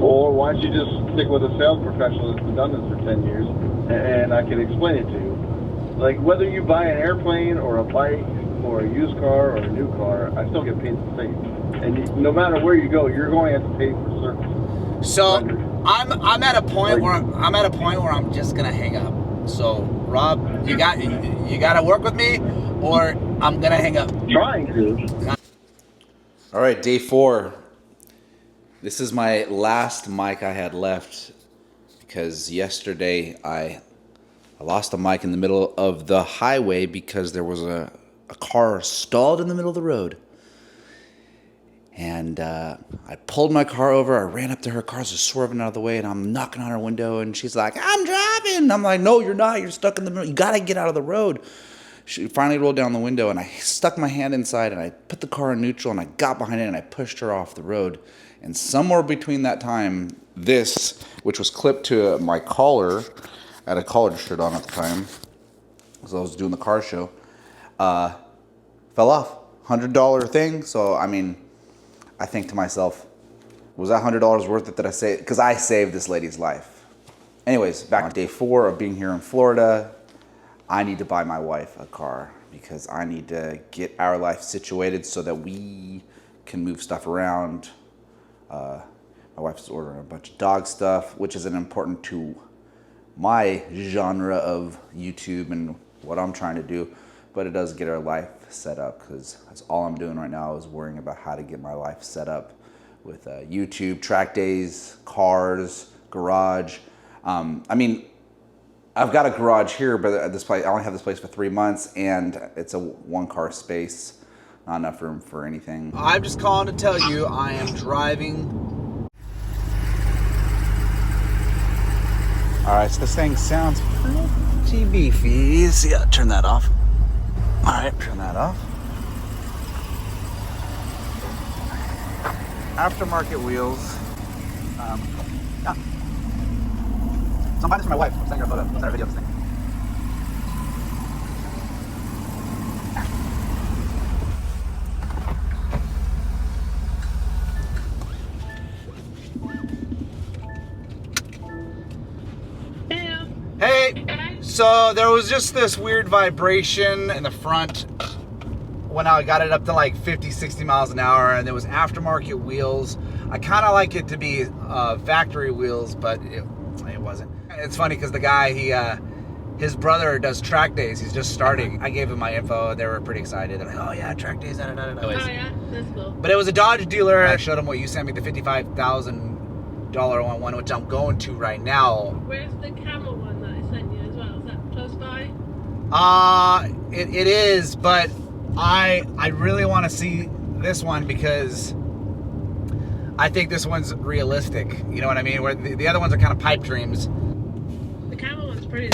Or why don't you just stick with a sales professional that's been done this for 10 years, and I can explain it to you. Like, whether you buy an airplane or a bike or a used car or a new car, I still get paid the same. And no matter where you go, you're going to have to pay for service. So I'm at a point where I'm just gonna hang up. So Rob, you got to work with me, or I'm gonna hang up. Trying to. All right, day 4. This is my last mic I had left because yesterday I lost a mic in the middle of the highway because there was a car stalled in the middle of the road. And I pulled my car over. I ran up to her. Car's just swerving out of the way, and I'm knocking on her window, and she's like, "I'm driving." I'm like, "No, you're not. You're stuck in the middle. You got to get out of the road." She finally rolled down the window, and I stuck my hand inside, and I put the car in neutral, and I got behind it, and I pushed her off the road. And somewhere between that time, this, which was clipped to my collar, I had a collared shirt on at the time, because I was doing the car show, fell off. $100 thing. So, I mean, I think to myself, was that $100 worth it that I saved? Because I saved this lady's life. Anyways, back on day 4 of being here in Florida, I need to buy my wife a car because I need to get our life situated so that we can move stuff around. My wife's ordering a bunch of dog stuff, which isn't important to my genre of YouTube and what I'm trying to do, but it does get our life set up because that's all I'm doing right now is worrying about how to get my life set up with YouTube, track days, cars, garage. I mean, I've got a garage here, but at this place, I only have this place for 3 months, and it's a 1-car space. Not enough room for anything. I'm just calling to tell you I am driving. All right, so this thing sounds pretty beefy. Yeah, turn that off. All right, turn that off. Aftermarket wheels. Yeah. So I'm buying this for my wife. I'm sending her a photo. I'm sending her a video of this thing. Hey, so there was just this weird vibration in the front when I got it up to like 50, 60 miles an hour, and there was aftermarket wheels. I kind of like it to be factory wheels, but it wasn't. It's funny because the guy, his brother does track days. He's just starting. I gave him my info. They were pretty excited. They're like, "Oh yeah, track days." Oh yeah, that's cool. But it was a Dodge dealer. I showed him what you sent me, the $55,000 one, which I'm going to right now. Where's the camel one that I sent you as well? Is that close by? It is, but I really want to see this one because I think this one's realistic. You know what I mean? Where the other ones are kind of pipe dreams. The camel one's pretty.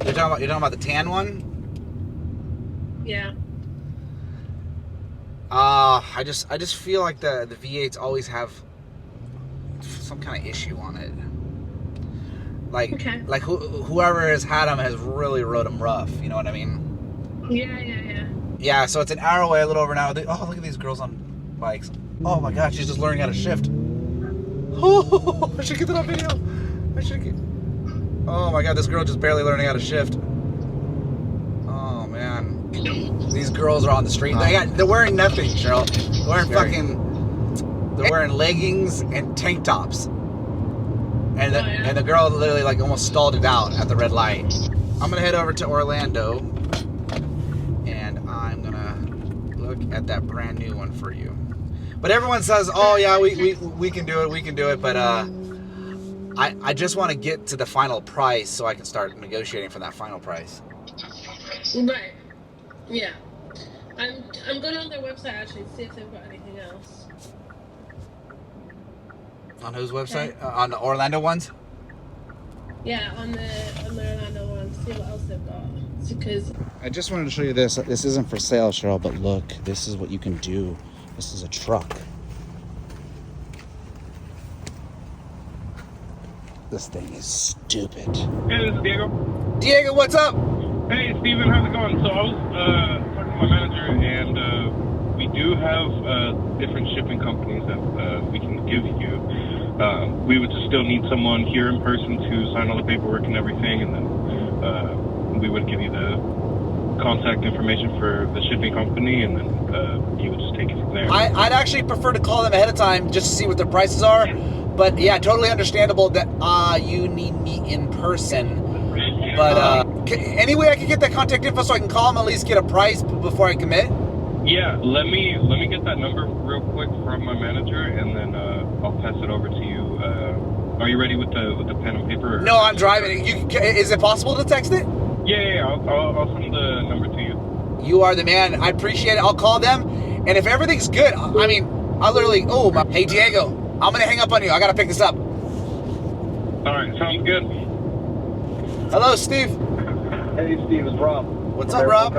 You're talking about the tan one? Yeah. I just feel like the V8s always have some kind of issue on it. Like whoever has had them has really rode them rough. You know what I mean? Yeah. Yeah. So it's an hour away, a little over an hour. Oh, look at these girls on bikes. Oh my God, she's just learning how to shift. Oh, I should get that on video. Oh my God, this girl just barely learning how to shift. Oh man, these girls are on the street. They're wearing nothing, Cheryl. They're wearing leggings and tank tops. And the girl literally like almost stalled it out at the red light. I'm gonna head over to Orlando, and I'm gonna look at that brand new one for you. But everyone says, "Oh yeah, we can do it," but I just want to get to the final price so I can start negotiating for that final price. Right. Yeah. I'm going on their website actually to see if they've got anything else. On whose website? Okay. On the Orlando ones? Yeah, on the Orlando ones. See what else they've got. Because I just wanted to show you this. This isn't for sale, Cheryl, but look, this is what you can do. This is a truck. This thing is stupid. Hey, this is Diego. Diego, what's up? Hey, Steven, how's it going? So I was talking to my manager, and we do have different shipping companies that we can give you. We would just still need someone here in person to sign all the paperwork and everything, and then we would give you the contact information for the shipping company, and then you would just take it from there. I'd actually prefer to call them ahead of time just to see what their prices are. But yeah, totally understandable that you need me in person. But any way I can get that contact info so I can call them, at least get a price before I commit? Yeah, let me get that number real quick from my manager, and then I'll pass it over to you. Are you ready with the pen and paper? No, I'm driving. Is it possible to text it? Yeah. I'll send the number to you. You are the man. I appreciate it. I'll call them, and if everything's good, I mean, I literally. Hey Diego, I'm gonna hang up on you. I gotta pick this up. All right, sounds good. Hello, Steve. Hey, Steve, it's Rob. What's up, Rob?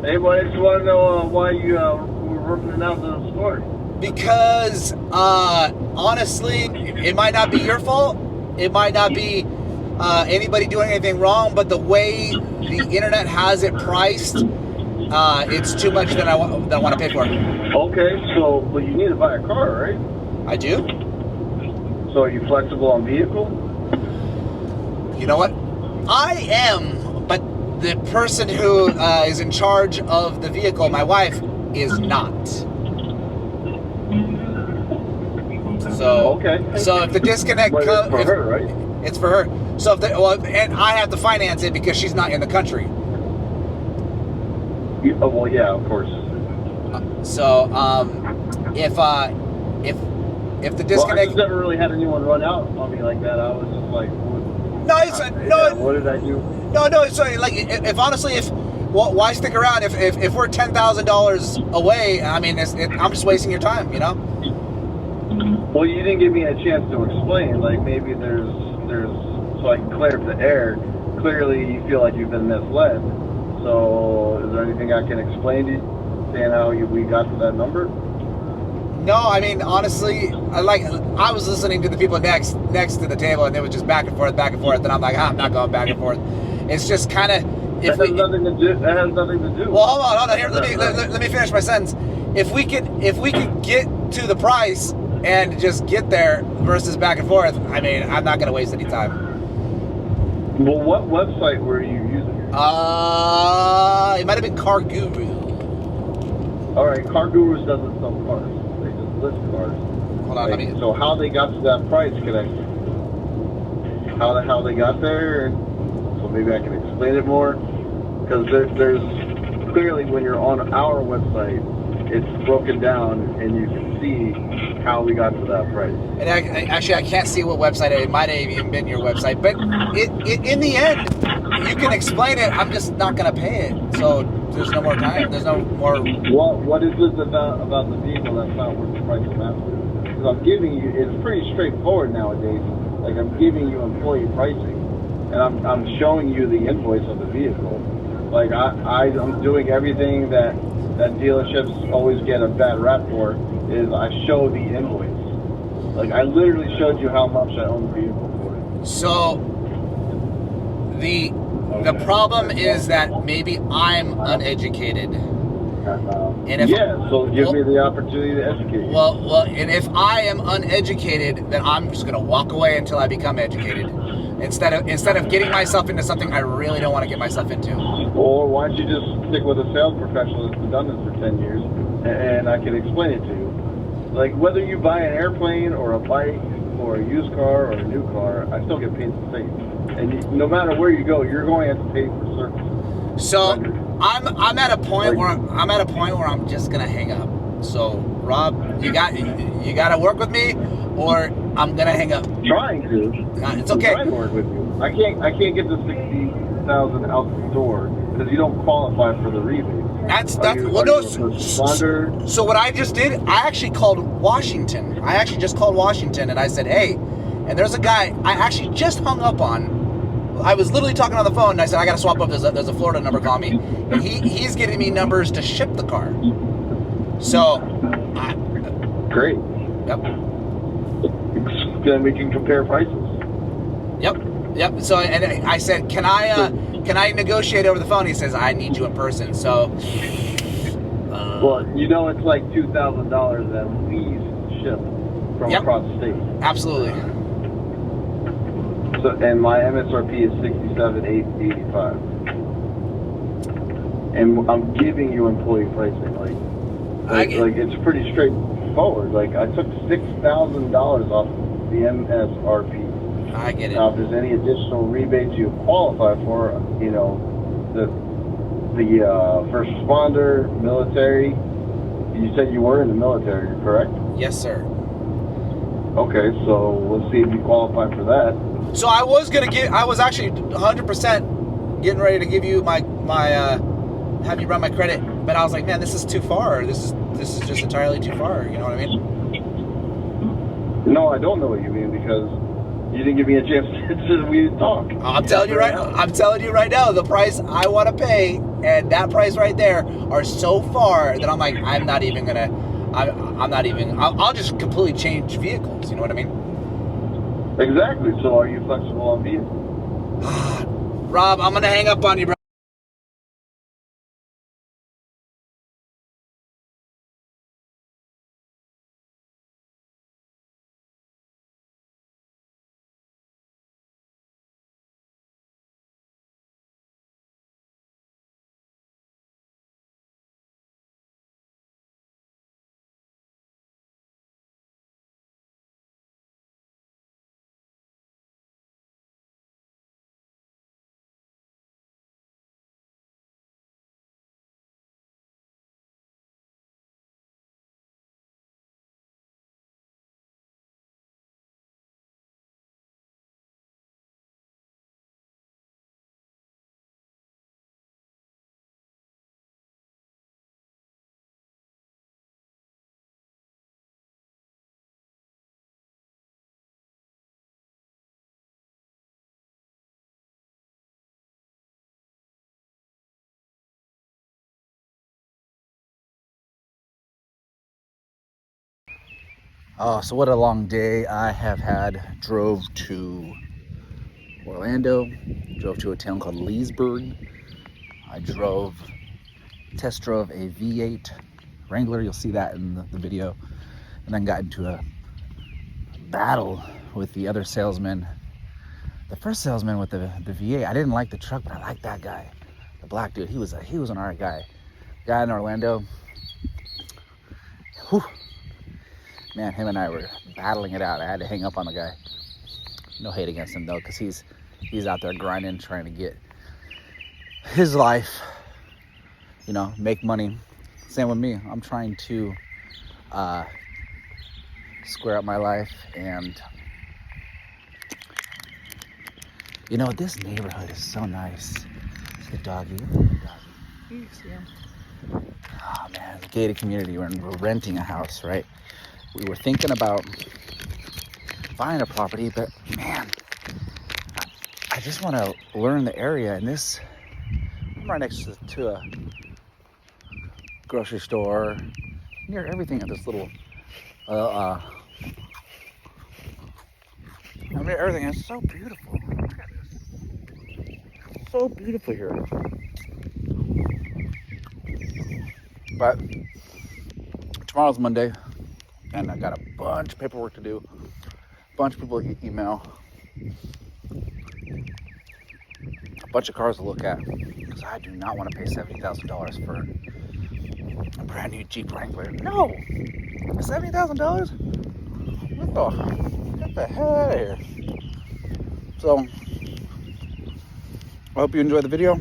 Hey, boy, I just want to know why you were ripping out the store. Because, honestly, it might not be your fault. It might not be anybody doing anything wrong, but the way the internet has it priced, it's too much that I want to pay for. Okay, but you need to buy a car, right? I do. So are you flexible on vehicle? You know what? I am, but the person who is in charge of the vehicle, my wife, is not. So, okay. So if the disconnect But comes, it's for her, right? It's for her. So and I have to finance it because she's not in the country. Well, yeah, of course. So if the disconnect, Well, I just never really had anyone run out on me like that. I was just like, what did I do? No. Sorry. Like, if honestly, why stick around if we're $10,000 away? I mean, I'm just wasting your time, you know. Well, you didn't give me a chance to explain. Like, maybe there's so I can clear up the air. Clearly, you feel like you've been misled. So, is there anything I can explain to you, saying how we got to that number? No, I mean, honestly, I was listening to the people next to the table, and it was just back and forth, and I'm like, I'm not going back and forth. It's just kind of That has nothing to do. Well, hold on. Here, let me finish my sentence. If we could get to the price and just get there versus back and forth, I mean, I'm not going to waste any time. Well, what website were you using? It might have been Car Guru. All right, Car Gurus doesn't sell cars. They just list cars. Hold on, So how they got to that price? How they got there? So maybe I can explain it more. Because there's clearly, when you're on our website, it's broken down and you can see how we got to that price. And actually, I can't see what website. It might have even been your website. But in the end, you can explain it. I'm just not going to pay it. So there's no more time. There's no more. What is this about the vehicle that's not worth the price of that? Because I'm giving you, it's pretty straightforward nowadays. Like, I'm giving you employee pricing, and I'm showing you the invoice of the vehicle. Like, I'm doing everything that dealerships always get a bad rap for, is I show the invoice. Like, I literally showed you how much I own the vehicle for. So the problem is that maybe I'm uneducated. And so give me the opportunity to educate you. Well, and if I am uneducated, then I'm just going to walk away until I become educated. Instead of getting myself into something I really don't want to get myself into. Or why don't you just stick with a sales professional that's done this for 10 years, and I can explain it to you. Like, whether you buy an airplane or a bike or a used car or a new car, I still get paid the same. And no matter where you go, you're going to have to pay for service. So I'm at a point where I'm just gonna hang up. So Rob, you got to work with me, or I'm gonna hang up. Trying to. It's okay. I'm trying to work with you. I can't get the $60,000 out the door because you don't qualify for the rebate. So what I just did, I actually called Washington. I actually just called Washington and I said, hey, and there's a guy I actually just hung up on. I was literally talking on the phone and I said, I got to swap up. There's a Florida number calling me. And he's getting me numbers to ship the car. So. Great. Yep. Then we can compare prices. Yep. So, and I said, can I negotiate over the phone? He says, I need you in person. So. Well, it's like $2,000 at least shipped from Yep. across the state. Absolutely. So, and my MSRP is $67,885. And I'm giving you employee pricing. I get- Like it's pretty straightforward. Like I took $6,000 off the MSRP. I get it. Now, if there's any additional rebates you qualify for, you know, the first responder, military. You said you were in the military, correct? Yes, sir. Okay, so we'll see if you qualify for that. So I was actually 100% getting ready to give you my have you run my credit, but I was like, man, this is too far. This is just entirely too far. You know what I mean? No, I don't know what you mean because you didn't give me a chance to talk. I'm telling you right now, the price I want to pay and that price right there are so far that I'm like, I'll just completely change vehicles. You know what I mean? Exactly. So are you flexible on vehicles? Rob, I'm gonna hang up on you, bro. Oh, so what a long day I have had. Drove to Orlando, drove to a town called Leesburg. I test drove a V8 Wrangler, you'll see that in the video, and then got into a battle with the other salesman. The first salesman with the V8, I didn't like the truck, but I liked that guy. The black dude, he was an alright guy. Guy in Orlando, whew. Man, him and I were battling it out. I had to hang up on the guy. No hate against him though, because he's out there grinding, trying to get his life, you know, make money. Same with me. I'm trying to square up my life, and you know, this neighborhood is so nice. See the doggy. You see him? Oh man, it's a gated community. We're renting a house, right? We were thinking about buying a property, but man, I just want to learn the area. And this, I'm right next to a grocery store, near everything at this little, I mean, everything is so beautiful. Look at this. So beautiful here. But tomorrow's Monday, and I got a bunch of paperwork to do, a bunch of people to email, a bunch of cars to look at, because I do not want to pay $70,000 for a brand new Jeep Wrangler. No! $70,000? Get the hell out of here. So, I hope you enjoyed the video.